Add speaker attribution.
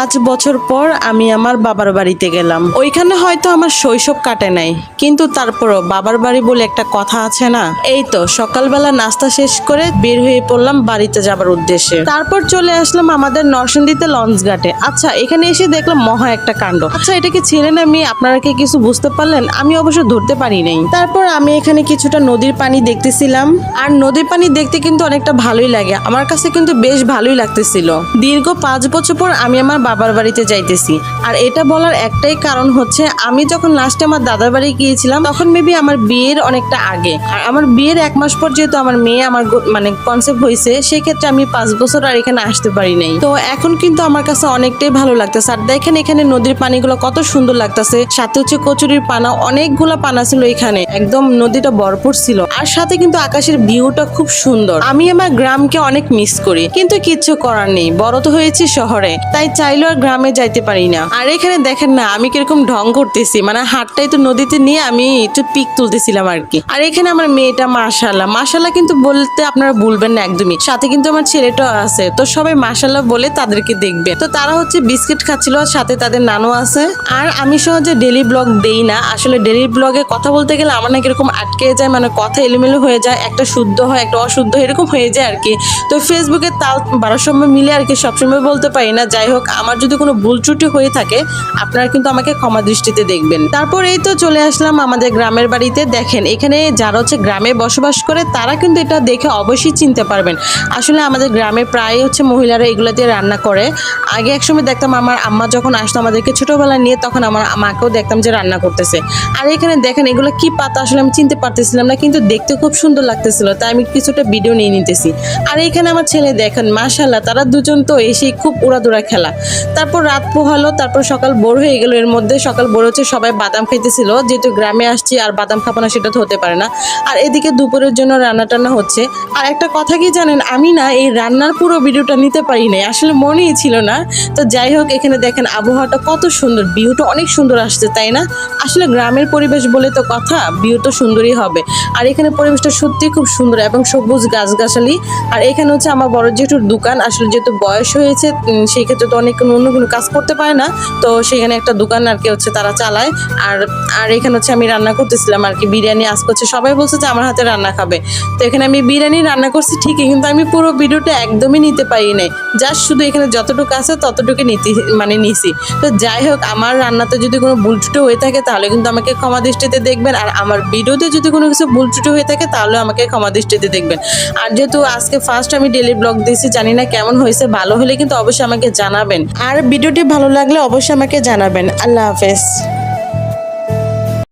Speaker 1: 5 বছর পর আমি আমার বাবার বাড়িতে গেলাম। ওইখানে হয়তো আমার শৈশব কাটে নাই, কিন্তু তারপরও বাবার বাড়ি বলে একটা কথা আছে না। এই তো সকালবেলা নাস্তা শেষ করে বের হয়ে পড়লাম বাড়িতে যাবার উদ্দেশ্যে। তারপর চলে আসলাম আমাদের নরসিংদীতে লঞ্চ ঘাটে। আচ্ছা, এখানে এসে দেখলাম মহা একটা কাণ্ড। আচ্ছা, এটা কি ছেলে না মেয়ে, আপনারা কি কিছু বুঝতে পারলেন? আমি অবশ্য ধরতে পারি নাই। তারপর আমি এখানে কিছুটা নদীর পানি দেখতেছিলাম, আর নদীর পানি দেখতে কিন্তু অনেকটা ভালোই লাগে। আমার কাছে কিন্তু বেশ ভালোই লাগতেছিল। দীর্ঘ 5 বছর পর আমি আমার বাবার বাড়িতে যাইতেছি, আর এটা বলার একটাই কারণ হচ্ছে আমি যখন লাস্টে আমার দাদার বাড়ি গিয়েছিলাম তখন মেবি আমার বিয়ের অনেকটা আগে, আর আমার বিয়ের 1 মাস পর যেহেতু আমার মেয়ে আমার মানে কনসেপ্ট হয়েছে, সেক্ষেত্রে আমি 5 বছর আর এখানে আসতে পারি নাই। তো এখন কিন্তু আমার কাছে অনেকটাই ভালো লাগতেছে। আর দেখেন এখানে নদীর পানিগুলো কত সুন্দর লাগতেছে, সাথে হচ্ছে কচুরির পানা, অনেকগুলা পানা ছিল এখানে, একদম নদীটা ভরপুর ছিল। আর সাথে কিন্তু আকাশের ভিউটা খুব সুন্দর। আমি আমার গ্রামকে অনেক মিস করি, কিন্তু কিচ্ছু করার নেই, বড় তো হয়েছি শহরে, তাই চাইলেও আর গ্রামে যাইতে পারি না। আর এখানে দেখেন না আমি কিরকম ঢং করতেছি, মানে হাতটাই তো নদীতে নিয়ে আমি একটু পিক তুলতেছিলাম আর কি। আর এখানে আমার মেয়েটা মাশাআল্লাহ কিন্তু বলতে আপনারা ভুলবেন না একদমই। সাথে কিন্তু আমার ছেলেটা আছে, তো সবাই মাশাআল্লাহ বলে তাদেরকে দেখবে। তো তারা হচ্ছে বিস্কিট খাচ্ছিল, সাথে তাদের নানু আছে। আর আমি সহজে ডেইলি ব্লগ দেই না, আসলে ডেইলি ব্লগে কথা বলতে গেলে আমার না কিরকম আটকে যায়, মানে কথা এলোমেলো হয়ে যায়, একটা শুদ্ধ হয় একটা অশুদ্ধ এরকম হয়ে যায় আর কি। তো ফেসবুকে তাল 12 সময় মিলে আর কি সবসময় বলতে পারি না। যাই হোক, আমার যদি কোনো ভুল ত্রুটি হয়ে থাকে আপনারা কিন্তু আমাকে ক্ষমা দৃষ্টিতে দেখবেন। তারপর এই তো চলে আসলাম আমাদের গ্রামের বাড়িতে। দেখেন এখানে যারা হচ্ছে গ্রামে বসবাস করে তারা কিন্তু এটা দেখে অবশ্যই চিনতে পারবেন। আসলে আমাদের গ্রামে প্রায় হচ্ছে মহিলারা এগুলো দিয়ে রান্না করে। আগে একসময় দেখতাম আমার আম্মা যখন আসতো আমাদেরকে ছোটবেলায় নিয়ে, তখন আমার মাকেও দেখতাম যে রান্না করতেছে। আর এখানে দেখেন এগুলো কি পাতা আসলে আমি চিনতে পারতেছিলাম না, কিন্তু দেখতে খুব সুন্দর লাগতেছিল, তাই আমি কিছুটা ভিডিও নিয়ে নিতেছি। আর এখানে আমার ছেলে দেখেন মাশাআল্লাহ, তারা দুজন তো এসে খুব উড়াদুরা খেলা। তারপর রাত পোহালো, তারপর সকাল ভোর হয়ে গেল। এর মধ্যে সকাল ভোর হচ্ছে সবাই বাদাম খাইতেছিল, যেহেতু গ্রামে আসছি আর বাদাম খাবো না সেটা তো হতে পারে না। আর এদিকে দুপুরের জন্য রান্না টান্না হচ্ছে। আর একটা কথা কি জানেন, আমি না এই রান্নার পুরো ভিডিওটা নিতে পারি নাই, আসলে মনেই ছিল না। তো যাই হোক, এখানে দেখেন আবহাওয়াটা কত সুন্দর, ভিউটা অনেক সুন্দর আসছে, তাই না? আসলে গ্রামের পরিবেশ বলে তো কথা, ভিউ তো সুন্দরই হবে। আর এখানে পরিবেশটা সত্যি খুব সুন্দর এবং সবুজ গাছগাছালি। আর এখানে হচ্ছে আমার বড় জেঠুর দোকান, আসলে যেহেতু বয়স হয়েছে সেই ক্ষেত্রে তো অনেক অন্য কোনো কাজ করতে পারে না, তো সেখানে একটা দোকান আর কি হচ্ছে তারা চালায়। আর এখানে হচ্ছে আমি রান্না করতেছিলাম আর কি, বিরিয়ানি আজকে হচ্ছে সবাই বলছে যে আমার হাতে রান্না খাবে। তো এখানে আমি বিরিয়ানি রান্না করছি ঠিকই, কিন্তু আমি পুরো ভিডিওটা একদমই নিতে পারি নাই, জাস্ট শুধু এখানে যতটুকু আছে ততটুকু নিছি। তো যাই হোক, আমার রান্নাতে যদি কোনো ভুল ত্রুটি হয়ে থাকে তাহলে কিন্তু আমাকে ক্ষমা দৃষ্টিতে দেখবেন, আর আমার ভিডিওতে যদি কোনো কিছু ভুল ত্রুটি হয়ে থাকে তাহলে আমাকে ক্ষমা দৃষ্টিতে দেখবেন। আর যেহেতু আজকে ফার্স্ট আমি ডেইলি ব্লগ দিয়েছি, জানি না কেমন হয়েছে, ভালো হলে কিন্তু অবশ্যই আমাকে জানাবেন, আর ভিডিওটি ভালো লাগলে অবশ্যই আমাকে জানাবেন। আল্লাহ হাফেজ।